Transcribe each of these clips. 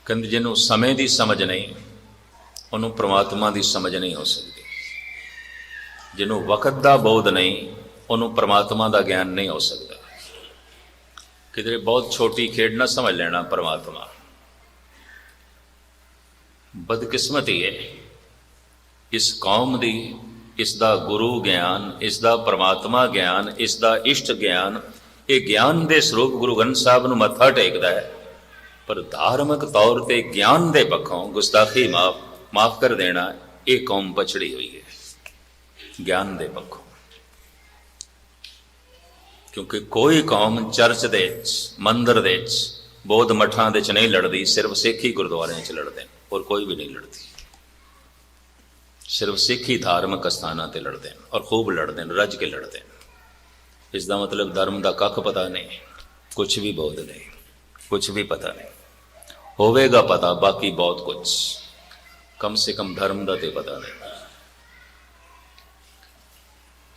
कहते जिन्हों समय की समझ नहीं उन्होंने परमात्मा की समझ नहीं हो सकती। जिन्हों वक्त का बोध नहीं उन्होंने परमात्मा का ज्ञान नहीं हो सकता। किधरे बहुत छोटी खेड ना समझ लेना परमात्मा। बदकिस्मती है इस कौम की, इसका गुरु ज्ञान, इसका परमात्मा ज्ञान, इसका इष्ट ज्ञान, ये ज्ञान के स्वरूप गुरु ग्रंथ साहब को मत्था टेकता है, पर धार्मिक तौर पर ज्ञान के पक्षों गुस्ताखी माफ कर देना, ये कौम पछड़ी हुई है ज्ञान के पक्षों। क्योंकि कोई कौम चर्च दे मंदिर दे बौद्ध मठां दे नहीं लड़ती, सिर्फ सिख ही गुरुद्वारे च लड़ते हैं और कोई भी नहीं लड़ती। सिर्फ सिख ही धार्मिक स्थानों पर लड़ते हैं और खूब लड़ते हैं, रज के लड़ते हैं। इसका मतलब धर्म का कख पता नहीं, कुछ भी बोध नहीं, कुछ भी पता नहीं। होवेगा पता बाकी बहुत कुछ, कम से कम धर्म का तो पता नहीं।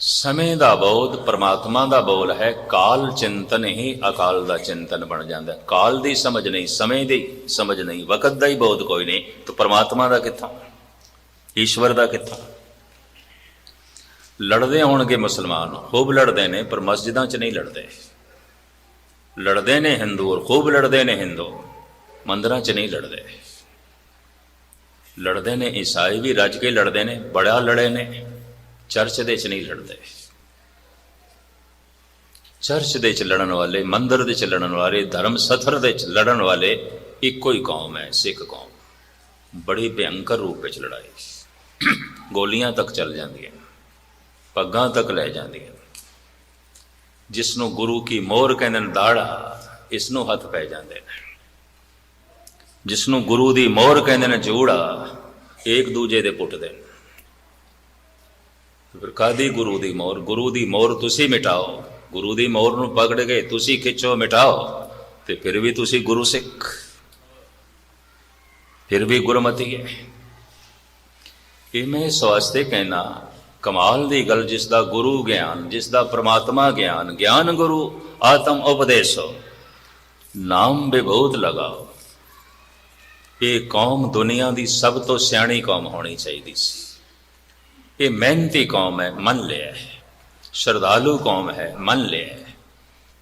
समय का बोध परमात्मा का बोल है। काल चिंतन ही अकाल का चिंतन बन जाता है। काल की समझ नहीं, समय की समझ नहीं, वक्त का ही बोध कोई नहीं, तो परमात्मा का कित्थों, ईश्वर का कित्थों। लड़ते होणगे मुसलमान, खूब लड़ते हैं, पर मस्जिदों च नहीं लड़ते। लड़ते ने हिंदू और खूब लड़ते ने हिंदू, मंदिरों च नहीं लड़ते। लड़ते ने ईसाई भी रज के लड़ते ने, बड़ा लड़े ने, चर्च दे च नहीं लड़ते। चर्च दे च लड़न वाले, मंदिर दे च लड़न वाले, धर्म सथर दे च लड़न वाले इको ही कौम है, सिख कौम। बड़ी भयंकर रूप में लड़ाई, गोलियां तक चल जाती, पग्गां तक लै जाती। जिसनों गुरु की मोहर कहते हैं दाड़ा, इसनों हथ पै जाते हैं। जिसनों गुरु की मोहर कहते हैं जूड़ा, एक दूजे दे पुटदे। फिर कादी गुरु की मोहर? गुरु की मोहर तुसी मिटाओ, गुरु की मोहर नूं पकड़ के तुसी खिंचो मिटाओ, तो फिर भी तुसी गुरु सिख, फिर भी गुरमती है। ये मैं इस वास्ते कहना कमाल की गल, जिसका गुरु ज्ञान, जिसका परमात्मा ज्ञान, ज्ञान गुरु आत्म उपदेशो, नाम विभूत लगाओ। ये कौम दुनिया की सब तो सियाणी कौम होनी चाहिए सी। ये मेहनती कौम है, मन लिया है। श्रद्धालु कौम है, मन लिया है।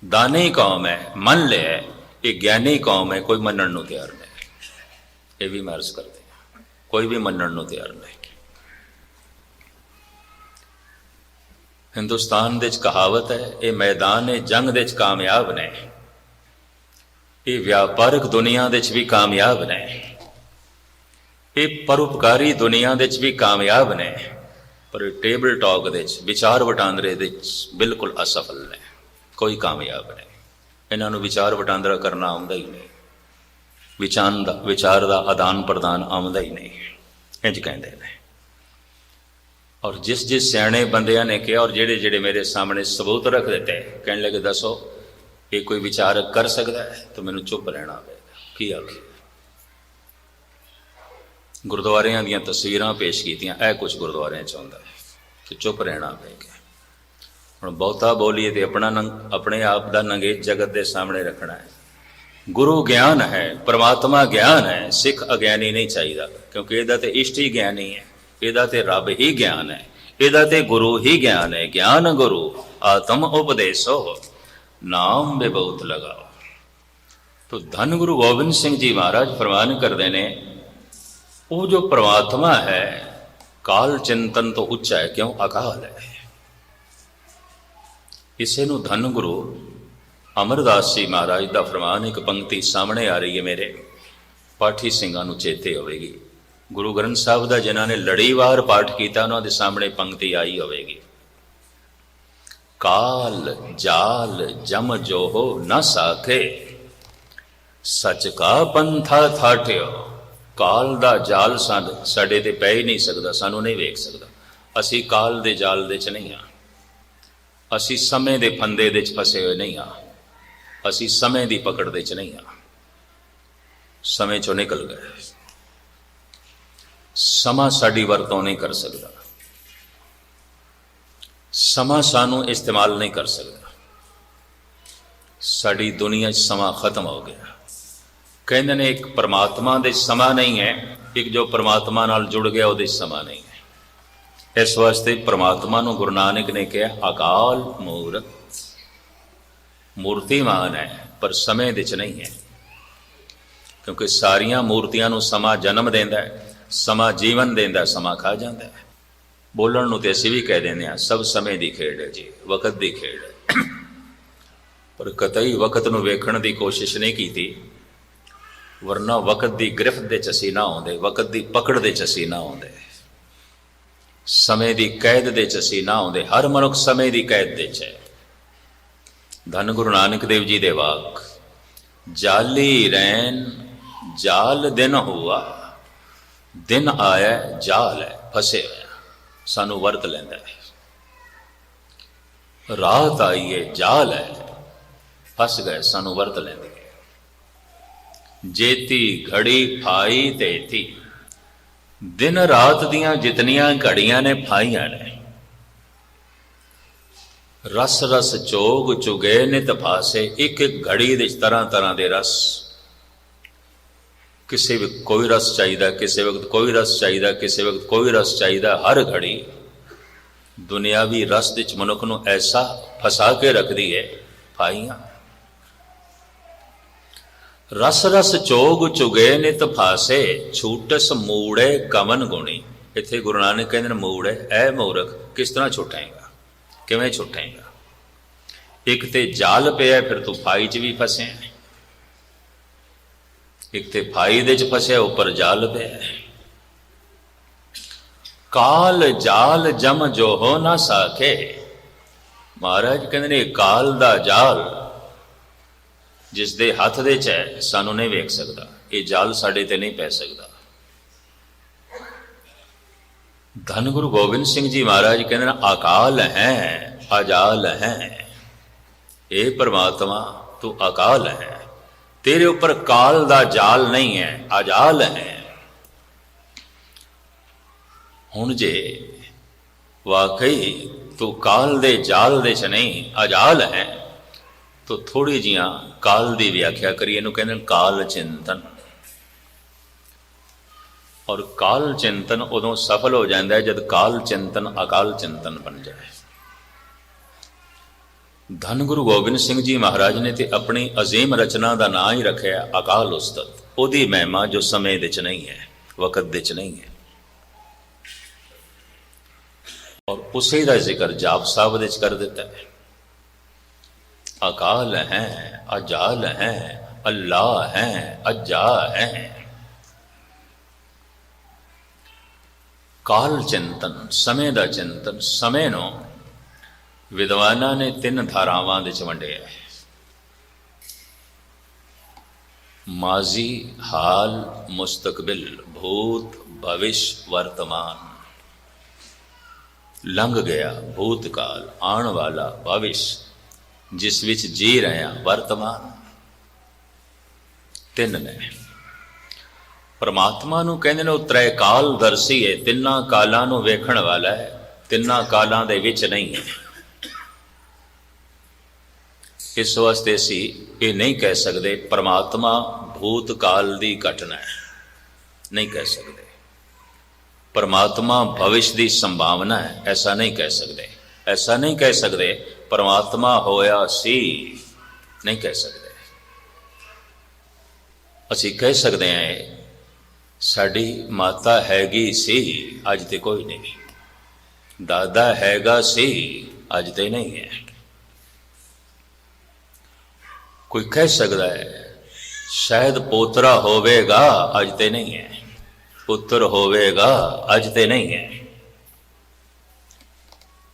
दानी कौम है, मन लिया है। ये ज्ञानी कौम है, कोई मनण नूं तैयार नहीं। ये भी मैं अर्ज करते हैं, कोई भी मनण नूं तैयार नहीं। हिंदुस्तान दे कहावत है, ये मैदान जंग दे कामयाब ने, ये व्यापारिक दुनिया दे भी कामयाब ने, ये परोपकारी दुनिया दे भी कामयाब ने, पर टेबल टॉक दे विचार वटांदरे दे बिल्कुल असफल ने, कोई कामयाब नहीं। इन्हों विचार वटांदरा करना आउंदा ही नहीं, विचार का आदान प्रदान आउंदा ही नहीं, इंज कहते हैं। और जिस जिस सियाणे बंदियां ने कहा और जेड़े जेड़े मेरे सामने सबूत रख देते हैं, कहने लगे दसो ये कोई विचार कर सकता है, तो मैनू चुप रहना पड़ेगा। की आखिर गुरुद्वारियां दीयां तस्वीरां पेश कीतियां, ऐ कुछ गुरुद्वारियां च हुंदा है कि चुप रहना पड़ेगा। हुण बहुता बोलीए तो अपने आप का नंगेज जगत के सामने रखना है। गुरु ज्ञान है, परमात्मा ज्ञान है, सिख अज्ञानी नहीं चाहिए, क्योंकि इहदा ते इष्ट ही ज्ञानी है, इहदा ते रब ही ज्ञान है, इहदा ते गुरु ही ज्ञान है। ज्ञान गुरु आत्म उपदेशो, नाम विभूत लगाओ। तो धन गुरु गोबिंद सिंह जी महाराज फरमान करते हैं, वो जो परमात्मा है काल चिंतन तो उच्चा है, क्यों? अकाल है। इसे नूं धन गुरु अमरदास जी महाराज का फरमान, एक पंक्ति सामने आ रही है, मेरे पाठी सिंघां नूं चेते होवेगी। गुरु ग्रंथ साहब का जिन्होंने लड़ीवार पाठ किया, उन्होंने सामने पंक्ति आई होवेगी। काल जाल जम जो हो न साखे, सच का पंथा थाट्यो। काल का जाल साडे ते पै ही नहीं सकता, सानू नहीं वेख सकता। असी काल दे जाल दे च नहीं हाँ, असी समय दे फंदे दे च फसे हुए नहीं हाँ, असी समय की पकड़ दे च नहीं हाँ। समय चो निकल गए, समा साड़ी वरतों नहीं कर सकता, समा सानू इस्तेमाल नहीं कर सकता। साड़ी दुनिया समा खत्म हो गया। ਕਹਿੰਦੇ ਨੇ ਇੱਕ ਪਰਮਾਤਮਾ ਦੇ ਸਮਾਂ ਨਹੀਂ ਹੈ, ਇੱਕ ਜੋ ਪਰਮਾਤਮਾ ਨਾਲ ਜੁੜ ਗਿਆ ਉਹਦੇ ਸਮਾਂ ਨਹੀਂ ਹੈ। ਇਸ ਵਾਸਤੇ ਪਰਮਾਤਮਾ ਨੂੰ ਗੁਰੂ ਨਾਨਕ ਨੇ ਕਿਹਾ ਅਕਾਲ ਮੂਰਤ, ਮੂਰਤੀਮਾਨ ਹੈ ਪਰ ਸਮੇਂ ਵਿੱਚ ਨਹੀਂ ਹੈ। ਕਿਉਂਕਿ ਸਾਰੀਆਂ ਮੂਰਤੀਆਂ ਨੂੰ ਸਮਾਂ ਜਨਮ ਦਿੰਦਾ ਹੈ, ਸਮਾਂ ਜੀਵਨ ਦਿੰਦਾ, ਸਮਾਂ ਖਾ ਜਾਂਦਾ ਹੈ। ਬੋਲਣ ਨੂੰ ਤੇ ਅਸੀਂ ਵੀ ਕਹਿ ਦਿੰਦੇ ਹਾਂ ਸਭ ਸਮੇਂ ਦੀ ਖੇਡ ਹੈ ਜੀ, ਵਕਤ ਦੀ ਖੇਡ ਹੈ, ਪਰ ਕਤਈ ਵਕਤ ਨੂੰ ਵੇਖਣ ਦੀ ਕੋਸ਼ਿਸ਼ ਨਹੀਂ ਕੀਤੀ, ਵਰਨਾ ਵਕਤ ਦੀ ਗ੍ਰਿਫਤ ਦੇ 'ਚ ਅਸੀਂ ਨਾ ਆਉਂਦੇ, ਵਕਤ ਦੀ ਪਕੜ ਦੇ 'ਚ ਅਸੀਂ ਨਾ ਆਉਂਦੇ, ਸਮੇਂ ਦੀ ਕੈਦ ਦੇ 'ਚ ਅਸੀਂ ਨਾ ਆਉਂਦੇ। ਹਰ ਮਨੁੱਖ ਸਮੇਂ ਦੀ ਕੈਦ ਦੇ 'ਚ ਹੈ। ਧੰਨ ਗੁਰੂ ਨਾਨਕ ਦੇਵ ਜੀ ਦੇ ਵਾਕ, ਜਾਲੀ ਰੈਨ ਜਾਲ ਦਿਨ ਹੁਆ, ਦਿਨ ਆਇਆ ਜਾਲ ਹੈ ਫਸੇ ਹੋਇਆ, ਸਾਨੂੰ ਵਰਤ ਲੈਂਦਾ ਹੈ। ਰਾਤ ਆਈਏ ਜਾਲ ਹੈ, ਫਸ ਗਏ, ਸਾਨੂੰ ਵਰਤ ਲੈਂਦੇ ਹੈ। ਜੇਤੀ ਘੜੀ ਫਾਈ ਤੇਤੀ, ਦਿਨ ਰਾਤ ਦੀਆਂ ਜਿਤਨੀਆਂ ਘੜੀਆਂ ਨੇ ਫਾਈਆਂ ਨੇ। ਰਸ ਰਸ ਚੋਗ ਚੁਗੇ ਨਿਤ ਫਾਸੇ, ਇੱਕ ਇੱਕ ਘੜੀ ਦੇ ਤਰ੍ਹਾਂ ਤਰ੍ਹਾਂ ਦੇ ਰਸ, ਕਿਸੇ ਵਕਤ ਕੋਈ ਰਸ ਚਾਹੀਦਾ, ਕਿਸੇ ਵਕਤ ਕੋਈ ਰਸ ਚਾਹੀਦਾ, ਕਿਸੇ ਵਕਤ ਕੋਈ ਰਸ ਚਾਹੀਦਾ। ਹਰ ਘੜੀ ਦੁਨਿਆਵੀ ਰਸ ਵਿੱਚ ਮਨੁੱਖ ਨੂੰ ਐਸਾ ਫਸਾ ਕੇ ਰੱਖਦੀ ਹੈ ਫਾਈਆਂ। ਰਸ ਰਸ ਚੋਗ ਚੁਗੇ ਨਿਤ ਫਾਸੇ, ਛੂਟਸ ਮੂੜੇ ਕਮਨ ਗੁਣੀ। ਇੱਥੇ ਗੁਰੂ ਨਾਨਕ ਕਹਿੰਦੇ ਨੇ ਮੂੜੇ, ਐ ਮੂਰਖ ਕਿਸ ਤਰ੍ਹਾਂ ਛੁੱਟੇਗਾ, ਕਿਵੇਂ ਛੁੱਟੇਗਾ? ਇੱਕ ਤੇ ਜਾਲ ਪਿਆ, ਫਿਰ ਤੂੰ ਫਾਈ 'ਚ ਵੀ ਫਸਿਆ, ਇੱਕ ਤੇ ਫਾਈ ਦੇ 'ਚ ਫਸਿਆ, ਉੱਪਰ ਜਾਲ ਪਿਆ। ਕਾਲ ਜਾਲ ਜਮ ਜੋ ਹੋ ਨਾ ਸਾਖੇ, ਮਹਾਰਾਜ ਕਹਿੰਦੇ ਨੇ ਕਾਲ ਦਾ ਜਾਲ ਜਿਸ ਦੇ ਹੱਥ ਦੇ 'ਚ ਹੈ, ਸਾਨੂੰ ਨਹੀਂ ਵੇਖ ਸਕਦਾ, ਇਹ ਜਾਲ ਸਾਡੇ ਤੇ ਨਹੀਂ ਪੈ ਸਕਦਾ। ਧੰਨ ਗੁਰੂ ਗੋਬਿੰਦ ਸਿੰਘ ਜੀ ਮਹਾਰਾਜ ਕਹਿੰਦੇ ਨੇ ਅਕਾਲ ਹੈ ਅਜਾਲ ਹੈ। ਇਹ ਪਰਮਾਤਮਾ ਤੂੰ ਅਕਾਲ ਹੈ, ਤੇਰੇ ਉੱਪਰ ਕਾਲ ਦਾ ਜਾਲ ਨਹੀਂ ਹੈ, ਅਜਾਲ ਹੈ। ਹੁਣ ਜੇ ਵਾਕਈ ਤੂੰ ਕਾਲ ਦੇ ਜਾਲ ਦੇ 'ਚ ਨਹੀਂ, ਅਜਾਲ ਹੈ, ਤਾਂ ਥੋੜੀ ਜੀਆਂ ਕਾਲ ਦੀ ਵਿਆਖਿਆ ਕਰੀਏ। ਇਹਨੂੰ ਕਹਿੰਦੇ ਕਾਲ ਚਿੰਤਨ। ਔਰ ਕਾਲ ਚਿੰਤਨ ਉਦੋਂ ਸਫਲ ਹੋ ਜਾਂਦਾ ਹੈ ਜਦ ਕਾਲ ਚਿੰਤਨ ਅਕਾਲ ਚਿੰਤਨ ਬਣ ਜਾਏ। ਧੰਨ ਗੁਰੂ ਗੋਬਿੰਦ ਸਿੰਘ ਜੀ ਮਹਾਰਾਜ ਨੇ ਤੇ ਆਪਣੀ ਅਜ਼ੀਮ ਰਚਨਾ ਦਾ ਨਾਂ ਹੀ ਰੱਖਿਆ ਅਕਾਲ ਉਸਤਤ। ਉਹਦੀ ਮਹਿਮਾ ਜੋ ਸਮੇਂ ਦੇ 'ਚ ਨਹੀਂ ਹੈ, ਵਕਤ ਦੇ 'ਚ ਨਹੀਂ ਹੈ। ਔਰ ਉਸੇ ਦਾ ਜ਼ਿਕਰ ਜਾਪ ਸਾਹਿਬ ਦੇ 'ਚ ਕਰ ਦਿੱਤਾ ਹੈ। ਅਕਾਲ ਹੈ, ਅਜਾਲ ਹੈ, ਅੱਲਾ ਹੈ, ਅਜਾ ਹੈ। ਕਾਲ ਚਿੰਤਨ, ਸਮੇਂ ਦਾ ਚਿੰਤਨ। ਸਮੇਂ ਨੂੰ ਵਿਦਵਾਨਾਂ ਨੇ 3 ਧਾਰਾਵਾਂ ਦੇ 'ਚ ਵੰਡਿਆ ਹੈ। ਮਾਜ਼ੀ, ਹਾਲ, ਮੁਸਤਕਬਿਲ, ਭੂਤ, ਭਵਿਸ਼, ਵਰਤਮਾਨ। ਲੰਘ ਗਿਆ ਭੂਤਕਾਲ, ਆਉਣ ਵਾਲਾ ਭਵਿਸ਼, ਜਿਸ ਵਿੱਚ ਜੀ ਰਹੇ ਹਾਂ ਵਰਤਮਾਨ। 3 ਨੇ। ਪਰਮਾਤਮਾ ਨੂੰ ਕਹਿੰਦੇ ਨੇ ਉਹ ਤ੍ਰੈ ਕਾਲ ਦਰਸੀ ਹੈ, 3 ਕਾਲਾਂ ਨੂੰ ਵੇਖਣ ਵਾਲਾ ਹੈ, 3 ਕਾਲਾਂ ਦੇ ਵਿੱਚ ਨਹੀਂ ਹੈ। ਇਸ ਵਾਸਤੇ ਅਸੀਂ ਇਹ ਨਹੀਂ ਕਹਿ ਸਕਦੇ ਪਰਮਾਤਮਾ ਭੂਤਕਾਲ ਦੀ ਘਟਨਾ ਹੈ, ਨਹੀਂ ਕਹਿ ਸਕਦੇ। ਪਰਮਾਤਮਾ ਭਵਿਸ਼ ਦੀ ਸੰਭਾਵਨਾ ਹੈ, ਐਸਾ ਨਹੀਂ ਕਹਿ ਸਕਦੇ। ਐਸਾ ਨਹੀਂ ਕਹਿ ਸਕਦੇ ਪਰਮਾਤਮਾ ਹੋਇਆ ਸੀ, ਨਹੀਂ ਕਹਿ ਸਕਦੇ। ਅਸੀਂ ਕਹਿ ਸਕਦੇ ਹਾਂ ਸਾਡੀ ਮਾਤਾ ਹੈਗੀ ਸੀ, ਅੱਜ ਤੇ ਕੋਈ ਨਹੀਂ। ਦਾਦਾ ਹੈਗਾ ਸੀ, ਅੱਜ ਤੇ ਨਹੀਂ ਹੈ। ਕੋਈ ਕਹਿ ਸਕਦਾ ਹੈ ਸ਼ਾਇਦ ਪੋਤਰਾ ਹੋਵੇਗਾ, ਅੱਜ ਤੇ ਨਹੀਂ ਹੈ। ਪੁੱਤਰ ਹੋਵੇਗਾ, ਅੱਜ ਤੇ ਨਹੀਂ ਹੈ।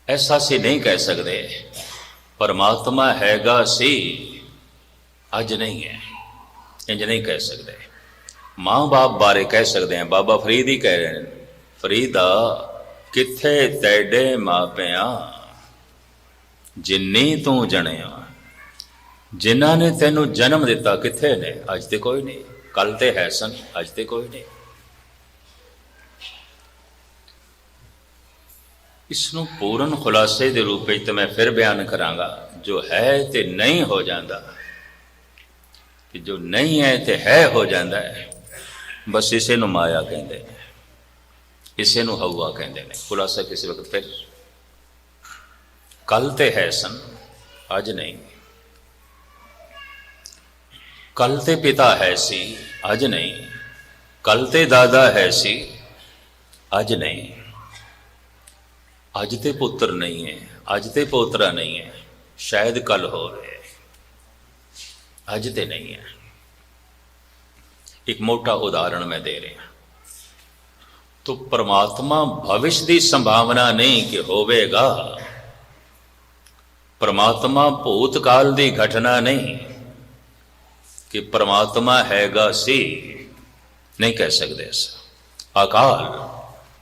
ਐਸਾ ਅਸੀਂ ਨਹੀਂ ਕਹਿ ਸਕਦੇ ਪਰਮਾਤਮਾ ਹੈਗਾ ਸੀ, ਅੱਜ ਨਹੀਂ ਹੈ। ਇੰਜ ਨਹੀਂ ਕਹਿ ਸਕਦੇ। ਮਾਂ ਬਾਪ ਬਾਰੇ ਕਹਿ ਸਕਦੇ ਹਾਂ। ਬਾਬਾ ਫਰੀਦ ਹੀ ਕਹਿ ਰਹੇ ਨੇ, ਫਰੀਦਾ ਕਿੱਥੇ ਤੈਡੇ ਮਾਪਿਆਂ, ਜਿੰਨੀ ਤੂੰ ਜਣਿਆ। ਜਿਨ੍ਹਾਂ ਨੇ ਤੈਨੂੰ ਜਨਮ ਦਿੱਤਾ ਕਿੱਥੇ ਨੇ? ਅੱਜ ਤੇ ਕੋਈ ਨਹੀਂ। ਕੱਲ ਤੇ ਹੈ ਸਨ, ਅੱਜ ਤੇ ਕੋਈ ਨਹੀਂ। ਇਸ ਨੂੰ ਪੂਰਨ ਖੁਲਾਸੇ ਦੇ ਰੂਪ ਵਿੱਚ ਤਾਂ ਮੈਂ ਫਿਰ ਬਿਆਨ ਕਰਾਂਗਾ, ਜੋ ਹੈ ਤੇ ਨਹੀਂ ਹੋ ਜਾਂਦਾ, कि जो नहीं है तो है हो जाता है। बस इसे नूं माया कहते हैं, इसे नूं हवा कहते हैं। खुलासा किसी वक्त फिर, कल ते है सन अज नहीं, कल ते पिता है सी अज नहीं, कल ते दादा है सी अज नहीं, अज ते पुत्र नहीं है, अज ते पोतरा नहीं है, शायद कल हो रहे, अज ते नहीं है। एक मोटा उदाहरण मैं दे रहा, तो परमात्मा भविष्य की संभावना नहीं कि होवेगा, परमात्मा भूतकाल की घटना नहीं कि परमात्मा हैगा सी, नहीं कह सकते ऐसा। अकाल,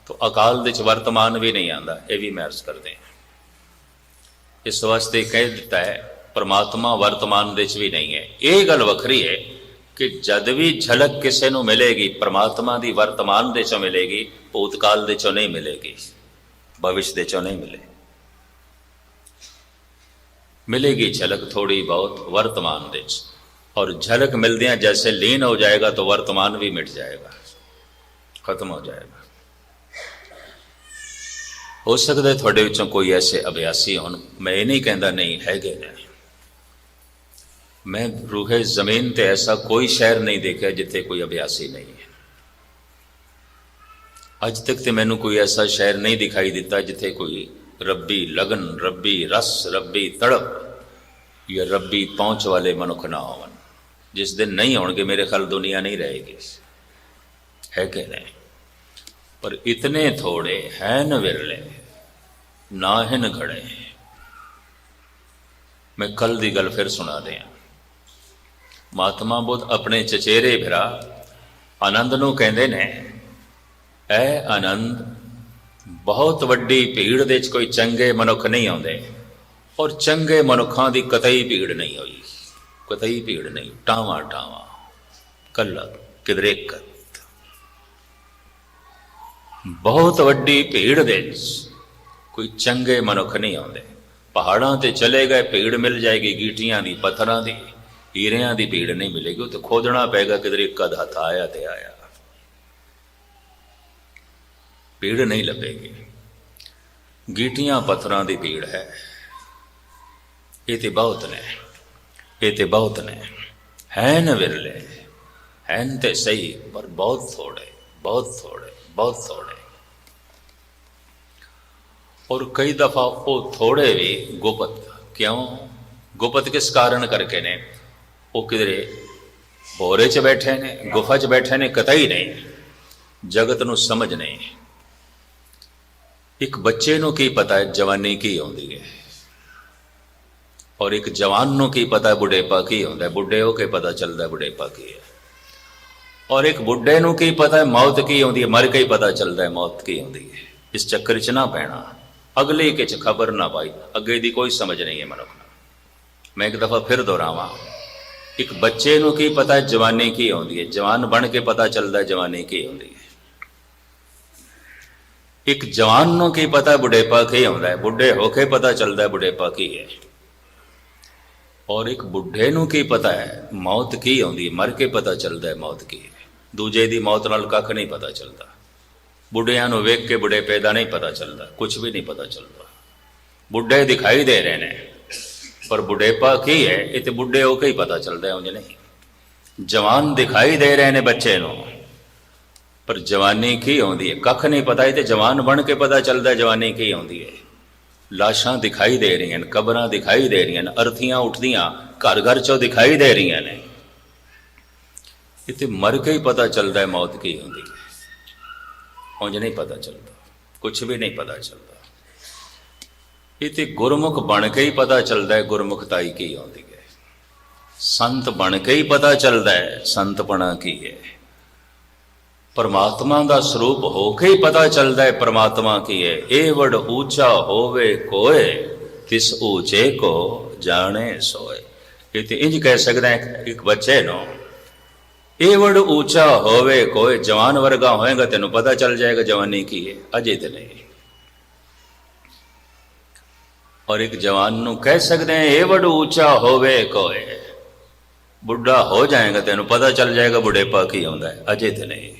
तो अकाल दे वर्तमान भी नहीं आता, यह भी मैं अर्ज करते हैं। इस वास्ते कह दिता है परमात्मा वर्तमान दे भी नहीं है। ये गल वखरी है कि जद भी झलक किसी को मिलेगी परमात्मा की वर्तमान दे चों मिलेगी, भूतकाल दे चों नहीं मिलेगी, भविष्य दे चों नहीं मिलेगी झलक थोड़ी बहुत वर्तमान दे च। और झलक मिलदियां जैसे लीन हो जाएगा तो वर्तमान भी मिट जाएगा, खत्म हो जाएगा। हो सकता है थोड़े विचों कोई ऐसे अभ्यासी होन, मैं ये नहीं कहता नहीं हैगे ने, मैं रूहे जमीन ते ऐसा कोई शहर नहीं देखा जिथे कोई अभ्यासी नहीं है। अज तक तो मैनू कोई ऐसा शहर नहीं दिखाई दिता जिथे कोई रब्बी लगन, रब्बी रस, रब्बी तड़प या रब्बी पहुंच वाले मनुख ना होवन। जिस दिन नहीं होंगे मेरे ख्याल दुनिया नहीं रहेगी, है कि नहीं। पर इतने थोड़े हैं न विरले, ना हिन घड़े। मैं कल की गल फिर सुना दें। महात्मा बुद्ध अपने चचेरे भरा आनंद नूं कहंदे ने, ऐ आनंद, बहुत वड्डी भीड़ दे च कोई चंगे मनुख नहीं आउंदे, और चंगे मनुखां दी कतई भीड़ नहीं होई, कतई भीड़ नहीं, टावा टावा कला किधरे कत। बहुत वड्डी भीड़ दे कोई चंगे मनुख नहीं आउंदे। पहाड़ां ते चले गए भीड़ मिल जाएगी, गीटियां दी, पत्थरां दी, हीरियां दी भीड़ नहीं मिलेगी। तो खोदना पेगा किधरे कद हथ आया ते आया, भीड़ नहीं लभेगी। गीटियां पत्थरां दी भीड़ है, ये ते बहुत ने, ये ते बहुत ने, हैं न विरले, हैं ते सही पर बहुत थोड़े, बहुत थोड़े, बहुत थोड़े। और कई दफा वो थोड़े भी गुप्त। क्यों गुप्त? किस कारण करके ने? वो किधरे बोरे च बैठे ने, गुफा च बैठे ने, कतई नहीं, जगत नूं समझ नहीं। एक बच्चे नूं की पता है जवानी की आउंदी है, और एक जवान नूं की पता है बुढ़ेपा की आउंदा है, बुढ़े हो के पता चलता है बुढ़ेपा की है। और एक बुढ़े नूं की पता है मौत की आउंदी है, मर के ही पता चलता है मौत की आउंदी है। इस चक्कर च ना पैना, अगले के च खबर ना पाई, अगे दी कोई समझ नहीं है मनुख नूं। मैं एक दफा फिर दोहरावां, एक बच्चे नूं की पता है जवानी की आउंदी है, जवान बन के पता चलता है जवानी की आउंदी है। एक जवान नूं की पता है बुढ़ेपा की आउंदा है, बुढ़े होके पता चलता है बुढ़ेपा की है। और एक बुढ़े नूं की पता है मौत की आउंदी है, मर के पता चलता है मौत की है। दूजे दी मौत नाल कख नहीं पता चलता। बुढ़ियां नूं वेख के बुढ़ेपे दा नहीं पता चलता, कुछ भी नहीं पता चलता। बुढ़े दिखाई दे रहे ने पर बुढ़ेपा की है, ये तो बुढ़े होके ही पता चलता है, उन्हें नहीं। जवान दिखाई दे रहे ने बच्चे नूं, पर जवानी की आउंदी है कख नहीं पता। तो जवान बन के पता चलता है जवानी की आउंदी है। लाशां दिखाई दे रही हैं, कबरां दिखाई दे रही हैं, अर्थियां उठदियां घर घर चो दिखाई दे रही ने। इतने मर के ही पता चलता है मौत की आउंदी है, उंज नहीं पता चलता, कुछ भी नहीं पता चलता। इतने गुरमुख बन के ही पता चलता है गुरमुखताई की आउंदी है। संत बन के ही पता चलता है संतपना की है। परमात्मा का स्वरूप होके ही पता चलता है परमात्मा की है। ए वड ऊंचा होवे कोय, तिस ऊंचे को जाने सोए। ये तो इंज कह सकते हैं एक बच्चे नो, ए वड ऊंचा होवे कोय, जवान वर्गा होएगा तेन पता चल जाएगा जवानी की है, अजे तो नहीं। और एक जवान नू कह सकते हैं ए वड ऊंचा होवे कोय, ਬੁੱਢਾ ਹੋ ਜਾਏਗਾ ਤੈਨੂੰ ਪਤਾ ਚੱਲ ਜਾਏਗਾ ਬੁਢੇਪਾ ਕੀ ਆਉਂਦਾ ਹੈ, ਅਜੇ ਤੇ ਨਹੀਂ।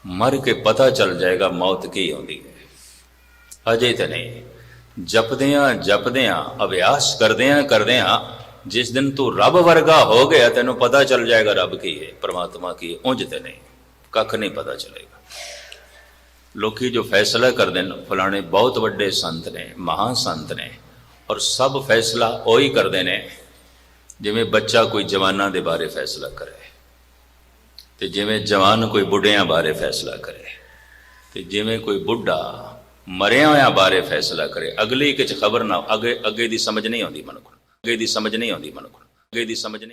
ਮਰ ਕੇ ਪਤਾ ਚੱਲ ਜਾਏਗਾ ਮੌਤ ਕੀ ਆਉਂਦੀ ਹੈ, ਅਜੇ ਤੇ ਨਹੀਂ। ਜਪਦਿਆਂ ਅਭਿਆਸ ਕਰਦਿਆਂ ਜਿਸ ਦਿਨ ਤੂੰ ਰੱਬ ਵਰਗਾ ਹੋ ਗਿਆ ਤੈਨੂੰ ਪਤਾ ਚੱਲ ਜਾਏਗਾ ਰੱਬ ਕੀ ਹੈ, ਪਰਮਾਤਮਾ ਕੀ ਹੈ। ਉਂਝ ਤੇ ਨਹੀਂ, ਕੱਖ ਨਹੀਂ ਪਤਾ ਚੱਲੇਗਾ। ਲੋਕੀ ਜੋ ਫੈਸਲਾ ਕਰਦੇ ਨੇ ਫਲਾਣੇ ਬਹੁਤ ਵੱਡੇ ਸੰਤ ਨੇ, ਮਹਾਂ ਸੰਤ ਨੇ, ਔਰ ਸਭ ਫੈਸਲਾ ਉਹੀ ਕਰਦੇ ਨੇ ਜਿਵੇਂ ਬੱਚਾ ਕੋਈ ਜਵਾਨਾਂ ਦੇ ਬਾਰੇ ਫੈਸਲਾ ਕਰੇ, ਤੇ ਜਿਵੇਂ ਜਵਾਨ ਕੋਈ ਬੁੱਢਿਆਂ ਬਾਰੇ ਫੈਸਲਾ ਕਰੇ, ਤੇ ਜਿਵੇਂ ਕੋਈ ਬੁੱਢਾ ਮਰਿਆ ਹੋਇਆ ਬਾਰੇ ਫੈਸਲਾ ਕਰੇ। ਅਗਲੀ ਕਿਛ ਖਬਰ ਨਾ, ਅੱਗੇ ਦੀ ਸਮਝ ਨਹੀਂ ਆਉਂਦੀ ਮਨ ਨੂੰ, ਅੱਗੇ ਦੀ ਸਮਝ ਨਹੀਂ ਆਉਂਦੀ ਮਨ ਨੂੰ, ਅੱਗੇ ਦੀ ਸਮਝ ਨਹੀਂ।